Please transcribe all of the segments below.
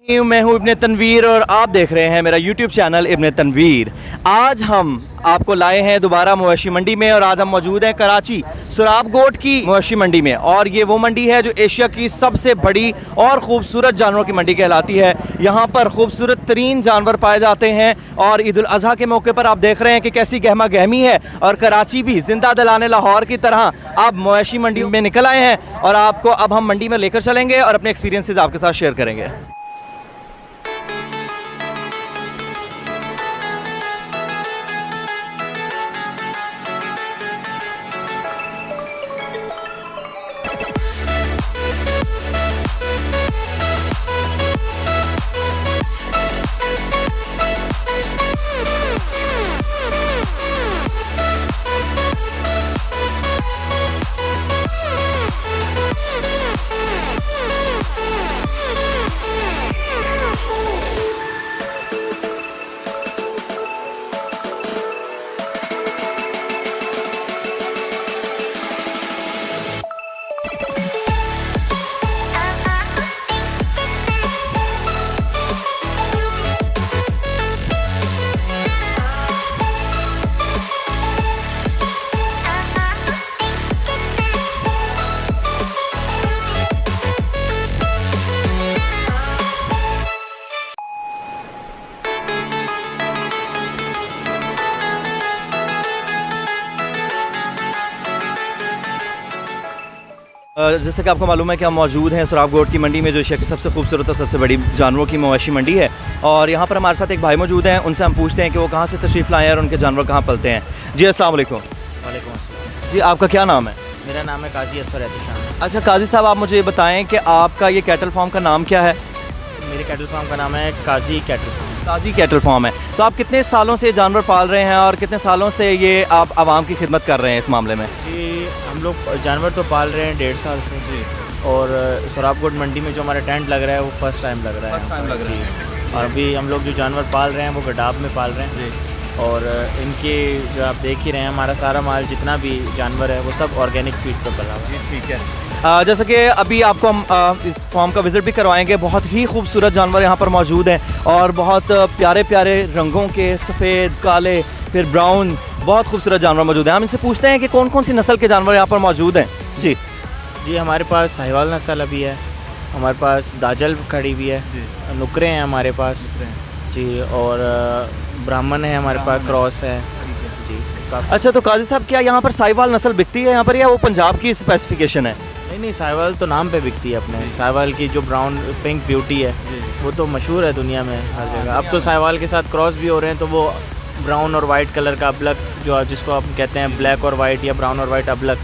मैं हूँ इब्ने तनवीर और आप देख रहे हैं मेरा YouTube चैनल इब्ने तनवीर। आज हम आपको लाए हैं दोबारा मवेशी मंडी में और आज हम मौजूद हैं कराची सुराब गोट की मवेशी मंडी में। और ये वो मंडी है जो एशिया की सबसे बड़ी और ख़ूबसूरत जानवरों की मंडी कहलाती है। यहाँ पर खूबसूरत तरीन जानवर पाए जाते हैं और ईद उल अज़हा के मौके पर आप देख रहे हैं कि कैसी गहमा गहमी है। और कराची भी जिंदा दिलाने लाहौर की तरह आप मवेशी मंडी में निकल आए हैं और आपको अब हम मंडी में लेकर चलेंगे और अपने एक्सपीरियंसेस आपके साथ शेयर करेंगे। जैसे कि आपको मालूम है कि हम मौजूद हैं सुराब गोट की मंडी में जो एशिया की सबसे खूबसूरत और सबसे बड़ी जानवरों की मवेशी मंडी है। और यहाँ पर हमारे साथ एक भाई मौजूद हैं, उनसे हम पूछते हैं कि वो कहाँ से तशरीफ़ लाए हैं और उनके जानवर कहाँ पलते हैं। जी अस्सलाम वालेकुम। वालेकुम अस्सलाम। जी आपका क्या नाम है? मेरा नाम है काजी असफर एहतिशाम। अच्छा काजी साहब, आप मुझे बताएँ कि आपका ये कैटल फार्म का नाम क्या है? मेरे कैटल फार्म का नाम है काजी कैटल फार्म। काजी कैटल फार्म है। तो आप कितने सालों से जानवर पाल रहे हैं और कितने सालों से ये आप आवाम की खिदमत कर रहे हैं इस मामले में? जी हम लोग जानवर तो पाल रहे हैं 1.5 साल से जी। और सुराब गोट मंडी में जो हमारा टेंट लग रहा है वो फर्स्ट टाइम लग रहा है। फर्स्ट टाइम लग रहा है। और अभी हम लोग जो जानवर पाल रहे हैं वो गडाब में पाल रहे हैं जी। और इनके जो आप देख ही रहे हैं हमारा सारा माल जितना भी जानवर है वो सब ऑर्गेनिक फीड पर पला हुआ है। ठीक है। जैसे कि अभी आपको हम इस फार्म का विज़िट भी करवाएंगे। बहुत ही खूबसूरत जानवर यहाँ पर मौजूद हैं और बहुत प्यारे प्यारे रंगों के, सफ़ेद, काले, फिर ब्राउन, बहुत खूबसूरत जानवर मौजूद हैं। हम इनसे पूछते हैं कि कौन कौन सी नस्ल के जानवर यहाँ पर मौजूद हैं। जी जी हमारे पास साहिवाल नस्ल अभी है, हमारे पास दाजल खड़ी हुई है, नुकरे हैं हमारे पास जी, और ब्राह्मण है हमारे पास, क्रॉस है जी। अच्छा तो काजी साहब, क्या यहाँ पर साहिवाल नस्ल बिकती है यहाँ पर या वो पंजाब की स्पेसिफिकेशन है? नहीं, साहिवाल तो नाम पे बिकती है अपने। साहिवाल की जो ब्राउन पिंक ब्यूटी है वो तो मशहूर है दुनिया में हर जगह। अब तो साहिवाल के साथ क्रॉस भी हो रहे हैं तो वो ब्राउन और वाइट कलर का अबलक जो जिसको आप कहते हैं ब्लैक और वाइट या ब्राउन और वाइट अबलक,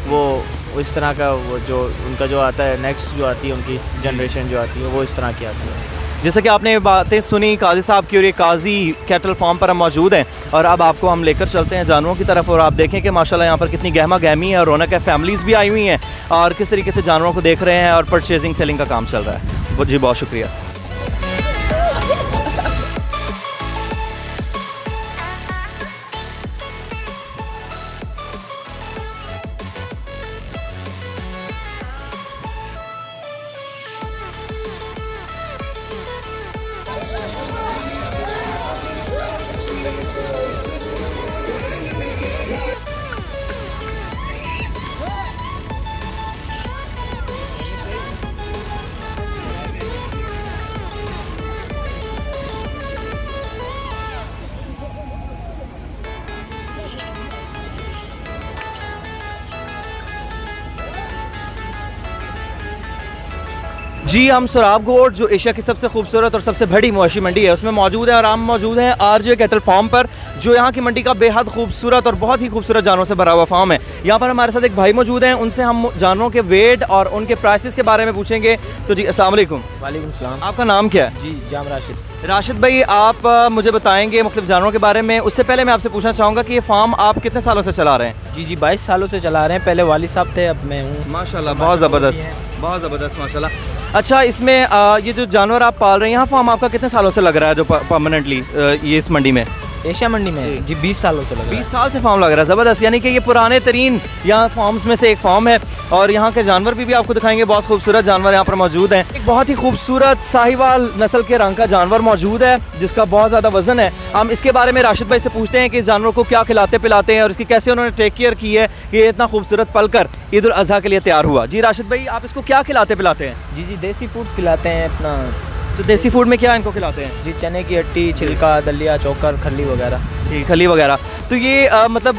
वो इस तरह का वो जो उनका जो आता है नेक्स्ट जो आती है उनकी जनरेशन जो आती है वो इस तरह की आती है। जैसे कि आपने बातें सुनी काजी साहब की और ये काजी कैटल फार्म पर हम मौजूद हैं और अब आपको हम लेकर चलते हैं जानवरों की तरफ और आप देखें कि माशाल्लाह यहाँ पर कितनी गहमा गहमी है और रौनक है। फैमिलीज़ भी आई हुई हैं और किस तरीके से जानवरों को देख रहे हैं और परचेजिंग सेलिंग का काम चल रहा है। जी बहुत शुक्रिया। जी हम सुराब गोट जो एशिया की सबसे खूबसूरत और सबसे बड़ी मवेशी मंडी है उसमें मौजूद है और हम मौजूद हैं आरजे कैटल फार्म पर, जो यहाँ की मंडी का बेहद खूबसूरत और बहुत ही खूबसूरत जानवरों से भरा हुआ फार्म है। यहाँ पर हमारे साथ एक भाई मौजूद हैं, उनसे हम जानवरों के वेट और उनके प्राइसेस के बारे में पूछेंगे। तो जी अस्सलाम वालेकुम। वालेकुम सलाम। आपका नाम क्या है? जी जाम राशिद। राशिद भाई, आप मुझे बताएंगे मुख्तलिफ जानवरों के बारे में। उससे पहले मैं आपसे पूछना चाहूँगा कि ये फार्म आप कितने सालों से चला रहे हैं? जी 22 सालों से चला रहे हैं। पहले वालिद साहब थे, अब मैं हूँ। माशाल्लाह, बहुत ज़बरदस्त, बहुत ज़बरदस्त माशाल्लाह। अच्छा, इसमें ये जो जानवर आप पाल रहे हैं, यहाँ फार्म आपका कितने सालों से लग रहा है जो परमानेंटली ये इस मंडी में? एशिया मंडी में जी 20 सालों से लगा 20 साल से फार्म लग रहा है, ज़बरदस्त। यानी कि ये पुराने तरीन यहाँ फार्म्स में से एक फार्म है और यहाँ के जानवर भी आपको दिखाएंगे। बहुत खूबसूरत जानवर यहाँ पर मौजूद हैं। एक बहुत ही खूबसूरत साहिवाल नस्ल के रंग का जानवर मौजूद है जिसका बहुत ज़्यादा वजन है। हम इसके बारे में राशिद भाई से पूछते हैं कि इस जानवर को क्या खिलाते पिलाते हैं और इसकी कैसे उन्होंने टेक केयर की है कि ये इतना खूबसूरत पल कर ईद उल अज़हा के लिए तैयार हुआ। जी राशिद भाई, आप इसको क्या खिलाते पिलाते हैं? जी देसी फूड्स खिलाते हैं अपना। तो देसी फूड में क्या इनको खिलाते हैं? जी चने की हट्टी, छिलका, दलिया, चोकर, खली वगैरह। जी, खली वगैरह। तो ये मतलब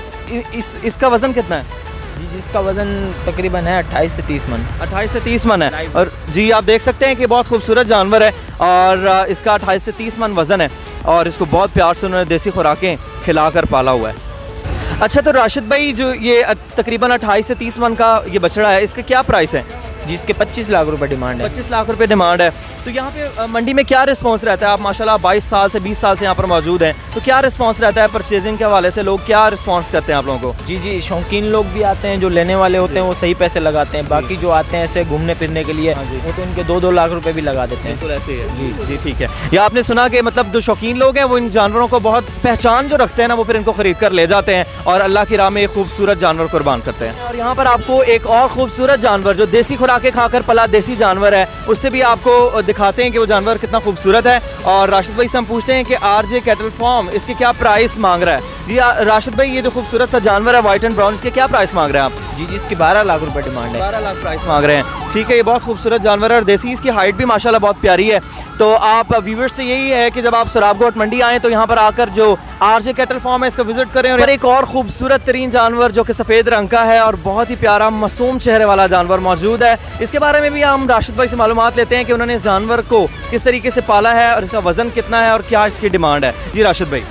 इसका वज़न कितना है? जी जिसका वज़न तकरीबन है 28 से 30 मन। 28 से 30 मन है। और जी आप देख सकते हैं कि बहुत खूबसूरत जानवर है और इसका 28 से 30 मन वज़न है और इसको बहुत प्यार से उन्होंने देसी खुराकें खिलाकर पाला हुआ है। अच्छा, तो राशिद भाई जो ये तकरीबन 28 से 30 मन का ये बछड़ा है, इसका क्या प्राइस है? जी इसके 25 लाख रुपए डिमांड है। 25 लाख रुपए डिमांड है। तो यहाँ पे मंडी में क्या रिस्पांस रहता है? आप माशाल्लाह 22 साल से 20 साल से यहाँ पर मौजूद हैं, तो क्या रिस्पांस रहता है परचेजिंग के हवाले से? लोग क्या रिस्पांस करते हैं आप लोगों को? जी शौकीन लोग भी आते हैं, जो लेने वाले होते हैं वो सही पैसे लगाते हैं। बाकी जो आते हैं ऐसे घूमने फिरने के लिए वो तो इनके 2-2 लाख रुपए भी लगा देते हैं। बिल्कुल ऐसे ही है। जी ठीक है। या आपने सुना कि मतलब जो शौकीन लोग हैं वो इन जानवरों को बहुत पहचान जो रखते हैं ना, वो फिर इनको खरीद कर ले जाते हैं और अल्लाह की राह में एक खूबसूरत जानवर कुर्बान करते हैं। और यहाँ पर आपको एक और खूबसूरत जानवर जो देसी खुराकें खाकर पला देसी जानवर है, उससे भी आपको दिखाते हैं कि वो जानवर कितना खूबसूरत है। और राशिद भाई से हम पूछते हैं कि आरजे कैटल फार्म इसके क्या प्राइस मांग रहा है? जी राशिद भाई, ये जो खूबसूरत सा जानवर है व्हाइट एंड ब्राउन, इसके क्या प्राइस मांग रहे हैं आप? जी इसकी 12 लाख रुपए डिमांड है। 12 लाख प्राइस मांग रहे हैं। ठीक है, ये बहुत खूबसूरत जानवर है और देसी इसकी हाइट भी माशाल्लाह बहुत प्यारी है। तो आप व्यूअर्स से यही है कि जब आप सुराबगोट मंडी आएँ तो यहाँ पर आकर जो आरजे कैटल फार्म है इसका विजिट करें। और एक और खूबसूरत तरीन जानवर जो कि सफ़ेद रंग का है और बहुत ही प्यारा मासूम चेहरे वाला जानवर मौजूद है, इसके बारे में भी हम राशिद भाई से मालूमात लेते हैं कि उन्होंने इस जानवर को किस तरीके से पाला है और इसका वज़न कितना है और क्या इसकी डिमांड है। जी राशिद भाई,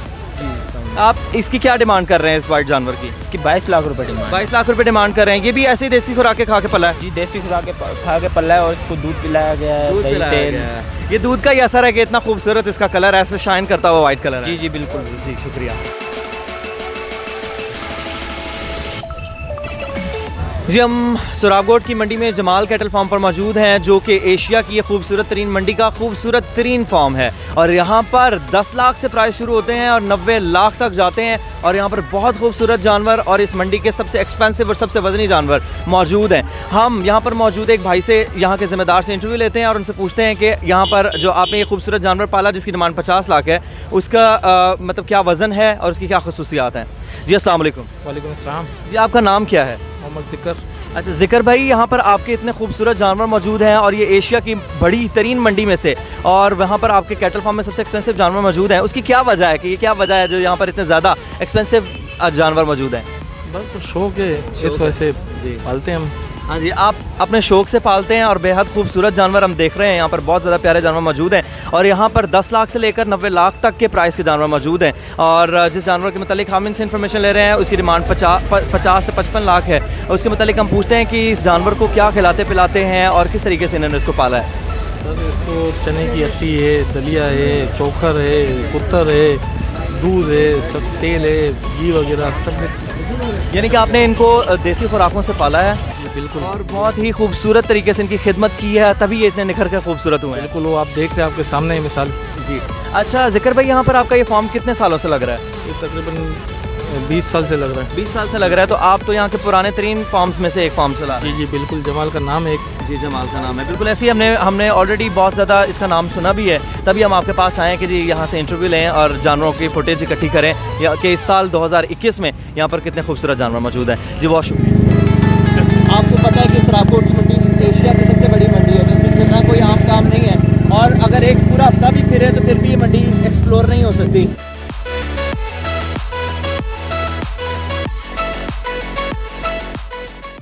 आप इसकी क्या डिमांड कर रहे हैं इस वाइट जानवर की? इसकी 22 लाख रुपए डिमांड। 22 लाख रुपए डिमांड कर रहे हैं। ये भी ऐसे ही देसी खुराकें खा के पला है? जी देसी खुराकें खा के पला है और इसको दूध पिलाया गया है, दूध दही, पिलाया तेल। गया है। ये दूध का ही असर है कि इतना खूबसूरत इसका कलर ऐसे शाइन करता हुआ वाइट कलर है। जी बिल्कुल। जी शुक्रिया। जी हम सुराबगोट की मंडी में जमाल कैटल फार्म पर मौजूद हैं जो कि एशिया की ये खूबसूरत तरीन मंडी का खूबसूरत तरीन फार्म है। और यहाँ पर 10 लाख से प्राइस शुरू होते हैं और 90 लाख तक जाते हैं और यहाँ पर बहुत खूबसूरत जानवर और इस मंडी के सबसे एक्सपेंसिव और सबसे वजनी जानवर मौजूद हैं। हम यहाँ पर मौजूद एक भाई से, यहाँ के ज़िम्मेदार से इंटरव्यू लेते हैं और उनसे पूछते हैं कि यहाँ पर जो आपने ये खूबसूरत जानवर पाला जिसकी डिमांड 50 लाख है, उसका मतलब क्या वज़न है और उसकी क्या खसूसियात हैं? जी अस्सलाम वालेकुम। वालेकुम अस्सलाम। जी आपका नाम क्या है? मोहम्मद ज़िकर। अच्छा ज़िकर भाई, यहाँ पर आपके इतने खूबसूरत जानवर मौजूद हैं और ये एशिया की बड़ी तरीन मंडी में से, और वहाँ पर आपके कैटल फार्म में सबसे एक्सपेंसिव जानवर मौजूद हैं, उसकी क्या वजह है कि ये क्या वजह है जो यहाँ पर इतने ज़्यादा एक्सपेंसिव जानवर मौजूद हैं? बस शौक है, इस वजह से पालते हैं हम। हाँ जी, आप अपने शौक से पालते हैं और बेहद खूबसूरत जानवर हम देख रहे हैं। यहाँ पर बहुत ज़्यादा प्यारे जानवर मौजूद हैं और यहाँ पर 10 लाख से लेकर 90 लाख तक के प्राइस के जानवर मौजूद हैं। और जिस जानवर के मतलब हम इनसे इन्फॉर्मेशन ले रहे हैं उसकी डिमांड 50 से 55 लाख है। उसके मतलब हम पूछते हैं कि इस जानवर को क्या खिलाते पिलाते हैं और किस तरीके से इन्होंने इसको पाला है। सर इसको चने की हट्टी है, दलिया है, चोखर है, कुत्तर है, दूध है, सब तेल है, घी वगैरह सब मिक्स। यानी कि आपने इनको देसी खुराकों से पाला है? बिल्कुल। और बहुत ही खूबसूरत तरीके से इनकी खिदमत की है, तभी ये इतने निखर कर खूबसूरत हुए हैं। बिल्कुल, वो आप देख रहे हैं आपके सामने ही मिसाल। जी अच्छा ज़िकर भाई, यहाँ पर आपका ये फार्म कितने सालों से लग रहा है? ये तकरीबन 20 साल से लग रहा है। 20 साल से लग रहा है। तो आप तो यहाँ के पुराने तरीन फार्म्स में से एक फार्म चला रहे हैं। जी बिल्कुल, जमाल का नाम है एक। जी जमाल का नाम है, बिल्कुल ऐसे ही हमने ऑलरेडी बहुत ज़्यादा इसका नाम सुना भी है, तभी हम आपके पास आए कि जी यहाँ से इंटरव्यू लें और जानवरों की फुटेज इकट्ठी करें या कि इस साल 2021 में यहाँ पर कितने खूबसूरत जानवर मौजूद हैं। जी बहुत शुक्रिया। आपको पता है कि सुराबगोट की मंडी एशिया की सबसे बड़ी मंडी है, तो इसमें फिरना कोई आम काम नहीं है और अगर एक पूरा हफ्ता भी फिरे तो फिर भी ये मंडी एक्सप्लोर नहीं हो सकती।